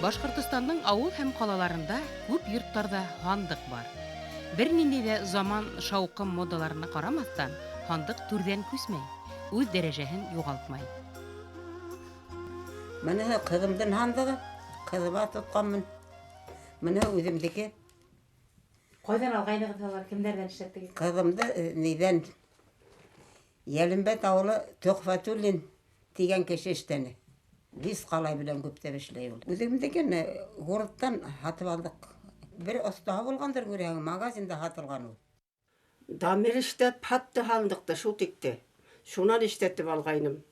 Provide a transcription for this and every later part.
Башкортостандың авыл һәм калаларында күп йортларда хандык бар. Бер нинди дә заман шаукым модаларына карамастан, хандык түрдән күсмәй, үз дәрәҗәһен югалтмай. Менә кызымдын хандыгы, кызыма тотканмын. Менә үземдеке. Кайдан алгайдыгыз алар, кимдерден иштеттиңиз? Кызымды нидән? Ялимбет авылы Төхфәтуллин дигән кеше эштәне. Biz калай белән күптәп эшләй ул. Үземдекен городтан сатып алдык. Бер оста булгандыр күрәң, магазинда сатылган ул. Дамир иштеп хатты хандыкты, шу тикти. Шунан иштетип алгайным.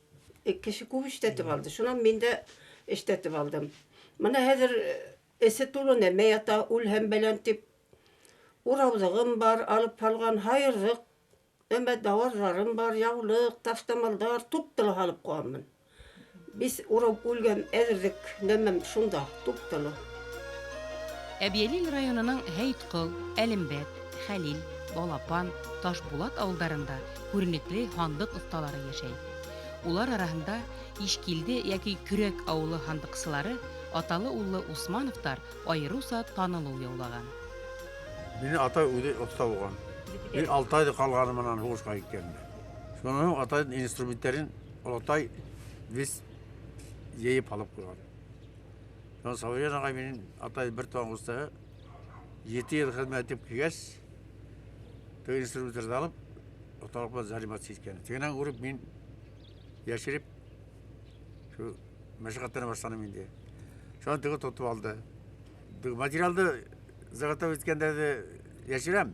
Кеше күп иштетип алды. Шунан мен дә иштетип алдым. Менә хәзер эсе тулы нәмә ята, ул һәм белән тип ураудыгым бар, алып алган хайырлык, әмма даварларым бар, яулык, таштамалдар, туптылы алып куамын. Biz урап үлгән әзерлек нәмәм шунда, туптылы. Әбиялил районының Һәйткыл, Әлембәт, Хәлил, Балапан, Ташбулат авылдарында күренекле хандык осталары яшәй. Улар арасында Ишкилде яки Күрәк авылы хандыкчылары аталы-уллы Усмановтар айрыуса танылу яулаган. Мені атай үде оста болған. Мен 6 айды қалғанымынан соғысқа кеткенмін. Соның атайдың инструменттерін атай вес ейіп алып қойған. Соның Сауырян ағай менің атай бір туған қостағы 7 ел қызмет етіп кегес, тегі инструменттерді алып, оталықпа заримат сейткені. Тегенен көріп мен яшіріп, мәшіқаттана баштаны менде. Соның тегі тұтып алды. Материалды зағатап еткендерді яшірем.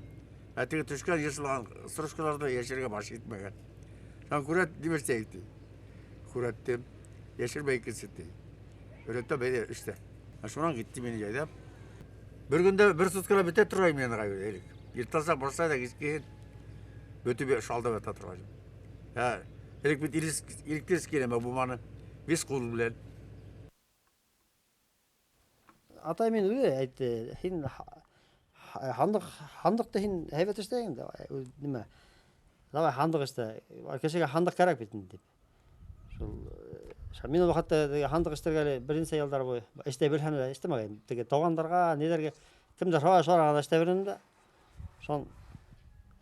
Әтігі түшкен ешілған сұрышқыларды яшірге башы етмеген. Соның көрет демеште екті. Көреттім, яшірмей кетсетті. Өретті бәйде үшті. Шонан кетті мені жайдап. Бір күнде бір сұткала біте тұрайым мені қайбет әлік. Ерталсақ бұрсайда кескен өті шалда бәті тұрайым. Әлік бет еліктес келем бұманы. Бес қолы білен. Атай мен өй айтты, хин хандықты хин әйбет істеген де, неме, давай хандық істе, кешеге хандық керек бетін деп. Мен уақытта хандық істергелі бірін сайылдар бой, істе білхені істемеген, тоғандарға, недерге, кімдер шорағанда істе бірін де,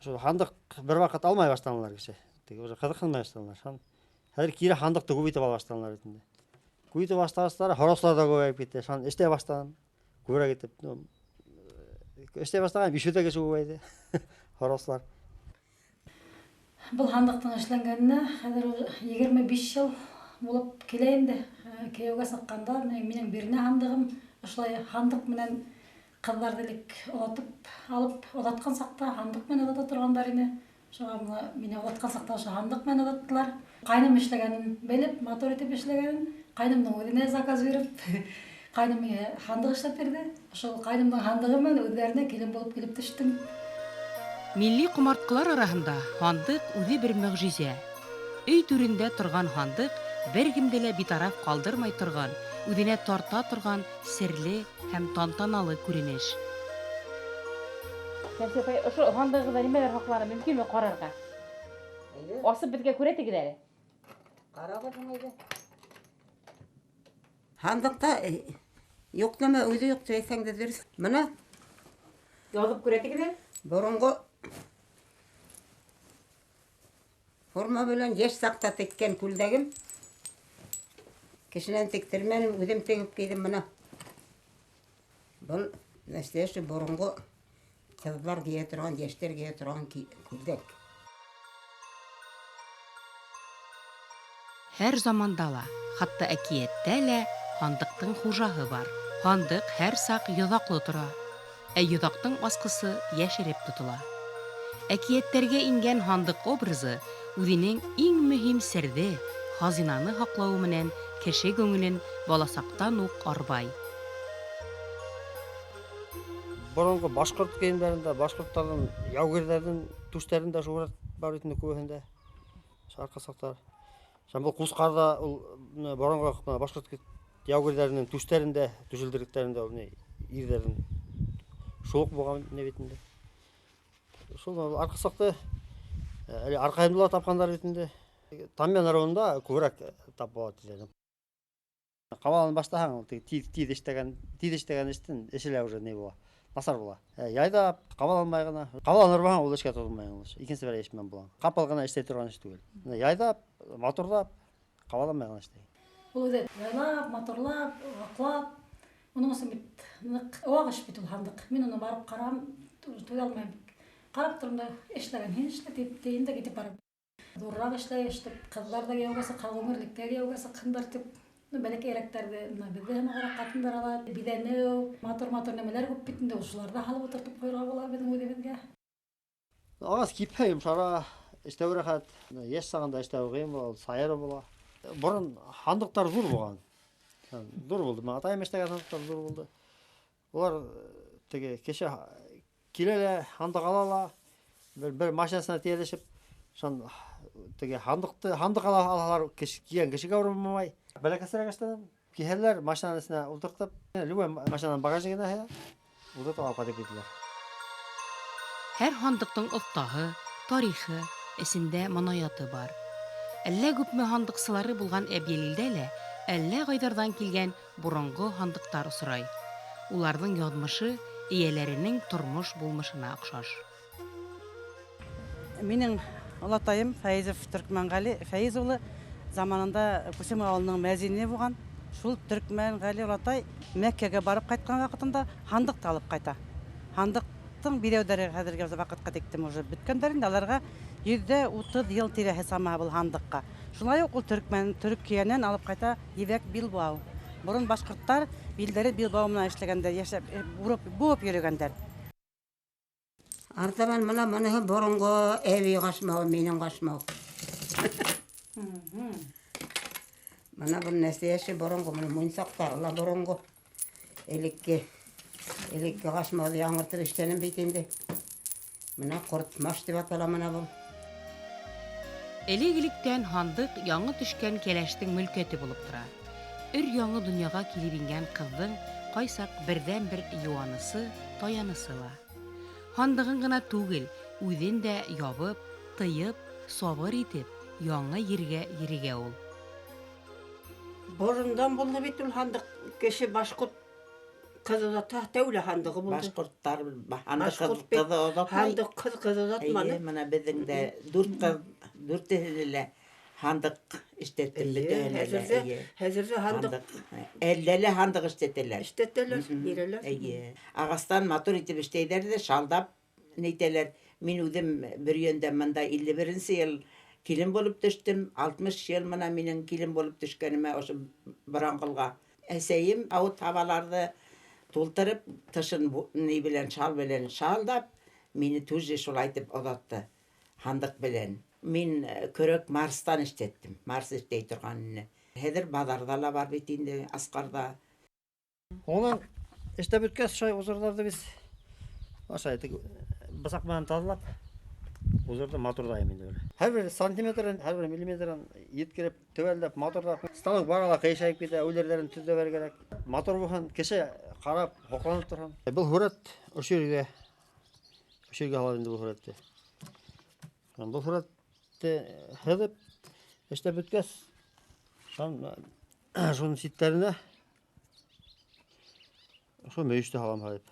хандық бір вақыт алмай баштанылар кеше, қыдық қылмай баштанылар. Әдір кейлі хандықты көбейті бал баштанылар етінде. Көйті бастағыстары, хорослар да көбейіп кетті. Шан іште бастаған, көре кетіп. Іште бастаған, бишөте кесі көбейді, хорослар. Бұл хандықтың ішленгеніне қазір 25 жыл болып келейінді. Кеуге сыққанда менің біріне хандығым, ұшылай хандық менен қыздардылық олатып алып, олатқан сақта хандық мен олата тұрғандарыны. Шоға мені олатқан сақта хандық мен олаттылар. Қайным ішлегенін беліп, мотор етіп ішлегенін, қайнымның өзіне заказ беріп, қайнымға хандық ішлеп берді. Ошол қайнымның хандығы мен өздеріне келін болып келіп түштім. Милли кумарткалар арасында хандык үзе бер мөгъҗиза. Өй түрендә торган хандык бер кемдә лә битараф калдырмай торган, үзенә тарта торган серле һәм тантаналы күренеш. Кәмсепай, ошо хандыгыда нимәләр хаклары мөмкинме карарга? Асып безгә күрәтегез әле. Карагыз инде. Хандыкта юклама үзе юк дисәң дә дөрес. Менә Язып күрәтегез әле. борынгы форма белән яшь сакта теккән күлдәгем. Кешенән тектермәнем, үзем тегеп кидем менә. Бұл настоящий борынгы кызлар кие торган, яшьтәр кие торган күлдәк. Һәр заманда ла, хатта әкияттә лә хандыктың хужаһы бар. Хандык һәр сак йозаклы тора. Йозактың аскысы яшереп тотыла. Әкияттәргә ингән хандык образы үзенең иң мөһим серде, хазинаны хаклау менән кеше күңелен баласактан ук арбай. Бұрынғы башқұрт кейіндерінде, башқұрттардың, яугерлердің түштерінде жуырат бар етінде көбінде, шарқа сақтар. Бұл Қусқарда бұрынғы башқұрт яугерлерінің түштерінде, түшілдіріктерінде, ирдердің шоқ болған не бетінде. Сол арқа сақты, арқайымдыла тапқандар бетінде, Таммен арауында көбірек тап болады. Кабаланы баштаһаң, ул тиз иштеген иштин эшеле уже не була. Насар була. Яйда кабал алмай гына. Кабаланы урбаң ул эшкә тотылмай ул. Икенче бер эшмен була. Капал гына эштей торган эш түгел. Яйда, моторлап, кабал алмай гына эштей. Ул үзе яйлап, моторлап, аклап. Уның өчен бит нык вак эш бит ул хандык. Мин уны барып карам, туй алмайм. Карап торам да эшләгән һин эшләп дейин дә китеп барып. Зуррак эшләй, кызлар да гәүгәсе, калгымырлыктар гәүгәсе кындар дип бәләкәй эрәктәрде, бездә һәм гара катындар ала, бидәне, мотор нәмәләр күп бит инде, шуларда халып утыртып куйырга була безнең үдебезгә. Агас кипәйм шара эштәү рәхәт. Яшь сагында эштәү гыйм була, сайры була. Борын хандыктар зур булган. Зур булды. Мен атайым эштәгән хандыктар зур булды. Улар теге кеше киләләр, хандык алалар. Бер машинасына тиелешеп, шон теге хандык алалар кигән кешегә урынмай. Бәләкәсрәк эштән киһәләр машинасына утыртып, любой машинаның багажнигына һәя. Улар алып кайтып киттеләр. Һәр хандыктың остаһы, тарихы, эсендә монаяты бар. Әллә күпме хандыксылары булган Әбйәлилдә лә әллә кайдардан килгән борынгы хандыктар осрай. Уларның язмышы ияләренең тормыш булмышына охшаш. Минең олатайым Фәйзов Төркмәнгали Фәйз улы заманында Күсем авылының мәзине булган. Шул Төркмәнгали олатай Мәккәгә барып кайткан вакытында хандыкты алып кайта. Хандыктың бирәүдәре хәзерге вакытка тиктем уже биткәндәр инде аларга 130 ел тирәһе сама бул хандыкка. Шулай ук ул Төркиянән алып кайта Ивәк Билбау. Борын башкорттар билдәре Билбау менән эшләгәндәр, яшәп буып йөргәндәр. Артабан моныһы борынгы әби гашмау, минең гашмау. Мына бу нәсиәше борынгы, моны муйнсактар, ла борынгы. Элекке гашмауды яңыртып эштәнем бит инде. Мына кортмаш дип атала мына бу. Элек-электән хандык яңы төшкән кәләштең мөлкәте булып тора. Өр-яңы дөньяга килеп ингән кызның кайсак бердән-бер юанысы, таянысы ла. Хандыгын гына түгел, үҙен дә ябып, тыйып, сабыр итеп, яңы ергә йөригә ул. Борындан булды бит ул хандык кеше башкорт кызы тәүле хандыгы булды. Башкорттар Башкорт кызы озатмай. хандык кызы озатманы. Менә безнең дә дүртәһе хандык эштәттем бит Хәзерде хандык 50 хандык эштәттеләр. эштәтәләр, бирәләр. Агастан мотор итеп эштәйләр дә шалдап нәйтәләр. Мин үзем бер йөндә монда 51нче ел килен булып төштем. 60 ел менә минең килен булып төшкәнемә ошо Бараңгылга. Әсәем авыт табаларды тултырып, тышын ни белән шалдап, мине түзе шулай итеп озатты хандык белән. Мин көрәк Марстан эштәттем. Марс эштәй торганны. Хәзер базарда ла бар бит инде, Аскарда. Онан эштә беткәс шай узырларда без ашай бысак белән тазалап узырда мотордайм инде. Һәр сантиметрын, һәр миллиметрын yetkirib, төвәлләп моторда станок барала кыйшайып китә, үләрләрен төзәбәр кирәк. Мотор булган кеше карап, хокланып торган. Бу хүрәт ошо yerге алар инде бу хүрәтте. Бу хүрәтте һәдеп эштә беткәс шуның ситтәренә шо мөйештә һалам һәдеп.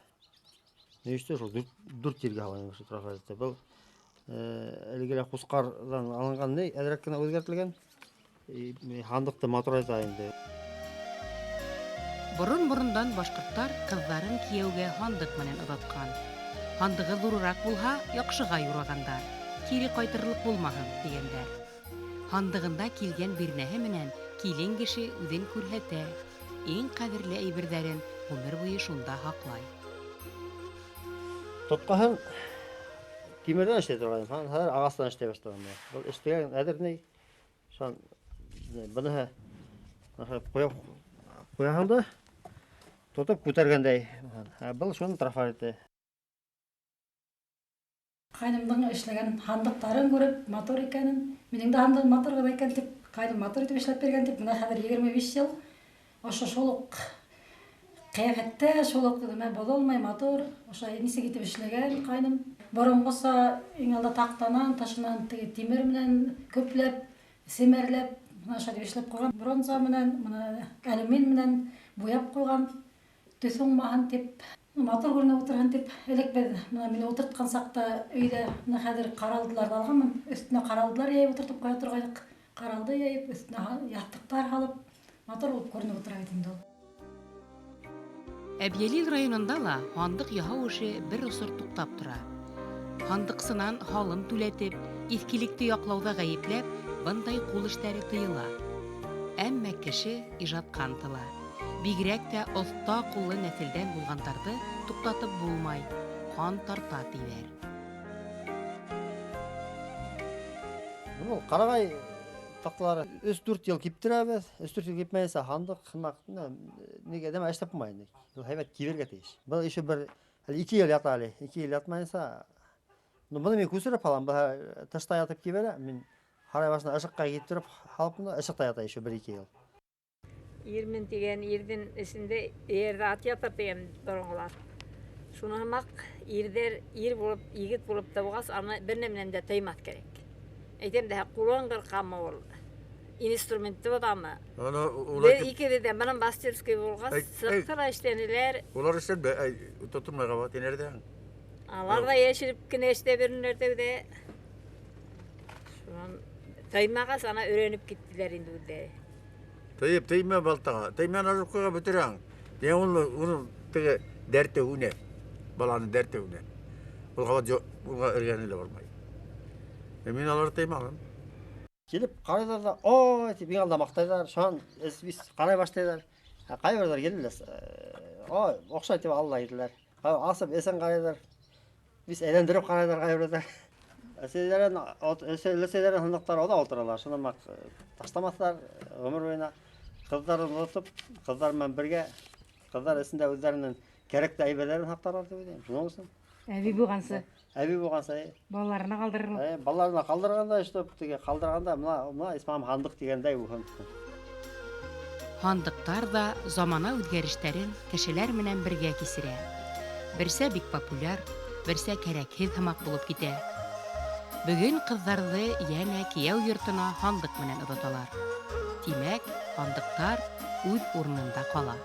Мөйештә шул дүрт ергә һалам шул трафаретте. Бу әлегә кускардан алынган ни, әдрәк кенә үзгәртелгән. Хандыкты мотор айта инде. Борын-борындан башкорттар кызларын кияүгә хандык менән озаткан. Хандыгы зуррак булһа, яхшыга юрагандар. Кире кайтырлык булмаһын дигәннәр. Хандыгында килгән бирнәһе менән килен кеше үзен күрһәтә. Иң кадерле әйберләрен гомер буе шунда һаклай. Тоткаһын тимердән эшләтә торган, хәзер агастан эшләй башлаган. Бу эштәгән әдерни шон буны куяһың да тотып күтәргәндәй. Бу шуның трафареты. Кайнымның эшләгән хандыктарын күреп, мотор икәнен, минең дә хандык мотор гына икән дип, кайным мотор итеп эшләп бергән дип, менә хәзер 25 ел ошо шулык кыяфәттә, шулык нәмә булмай мотор, ошо нисек итеп эшләгән кайным. Борынгыса иң алда тактанан, ташынан тимер менән көпләп, семерләп, Мына шәді эшләп куйган бронза менән, мына алюмин менән буяп куйган. Төсөңмаһын дип, матур күренеп утырган дип, элек мына мине утырткан сакта өйдә мына хәзер каралдылар алганмын. Өстенә каралдылар яйып утыртып куя торгайдык. Каралды яйып, өстенә ястыктар халып, матур булып күренеп утыра иде ул. Әбьелил районында ла хандык яһау эше бер осыр туктап тора. Хандыксынан халын түләтеп, искилекте яклауда гаепләп, бындай кул эшләре тыела. Әмма кеше иҗатка ынтыла. Бигрәк тә оста куллы нәселдән булгандарды туктатып булмай, хан тарта диләр. Бу карагай такталары 3-4 ел киптерәбез. 3-4 ел кипмәйсә хандык хымакны нигә дәм эшләп булмайды. Ул һәйбәт кибергә тиеш. Бу ише бер 2 ел ята әле. 2 ел ятмайса, буны мин күсереп алам. Бу тышта ятып кибәрә. Мин харай башына ышыкка китереп халыпны ышыкта ята ише 1-2 ел. Ирмен деген ирдин исинде ерде ат ятыр деген дорonglar. Шунамак ирдер ир булып, егет булып табгас, аны бер неменен дә таймат керек. Әйтәм дә кулын кыркамы ул. Инструментты адамы. Аны Бер икеде дә менен мастерский булгас, сыктыра эштәнеләр. Улар эшләр тотылмайга бат энердә. Алар да яширип кенә эштә бернәрдә дә. Шунан таймага сана өйрәнеп киттеләр инде үдә. Тайма балтага. Тайма нарыкка бетерәң. Дә ул теге дәрте үне. Баланы дәрте үне. Ул гава өргәнеле бармай. Мин алар таймагым. Келіп қарайлар да, ой, деп ең алда мақтайлар, шоған біз қарай баштайлар. Қайбірлер келділер, ой, оқшайды деп алла келділер. Асып, есен қарайлар, біз әйлендіріп қарайлар қайбірлер. Лесейлерін хындықтар ода олтыралар, шынамақ таштамасылар өмір бойына. Қыздарын ұлытып, қыздармен бірге, қыздар ісінде өздерінің керекті әйбелерін хақтарар деп едім. Шын олсын? Әби болғансы. Әби болғанса, Балаларына қалдырылып. балаларына қалдырғанда, қалдырғанда, мына исмам хандық дегендей бұл хандық. Хандыктар да замана үзгәрештәрен кешеләр менән бергә кисерә. Берсә бик популяр, берсә кәрәкһез һымак булып китә. Бүген кызларны янә кияү йортына хандык менән озаталар. Димәк, хандыктар үз урынында кала.